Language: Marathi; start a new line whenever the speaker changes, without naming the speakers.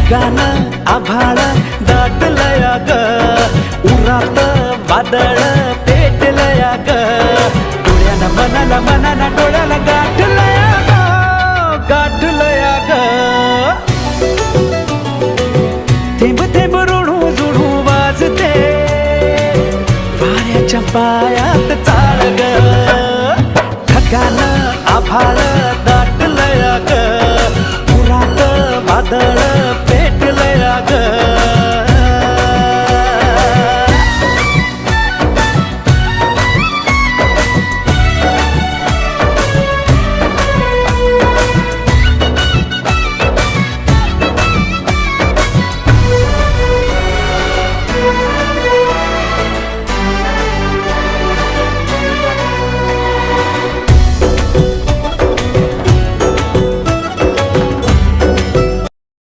ढगान आभाळ दाटलया ग, उरात वादळ पेटलया ग, डोळ्याला मनाला मनाला डोळ्याला गाठलया ग, गाठलया ग. थेंब थेंब ऋणू जुणू वाजते, वाऱ्याच्या पायात चाळ ग, ढगान आभाळ दाटलया ग, उरात वादळ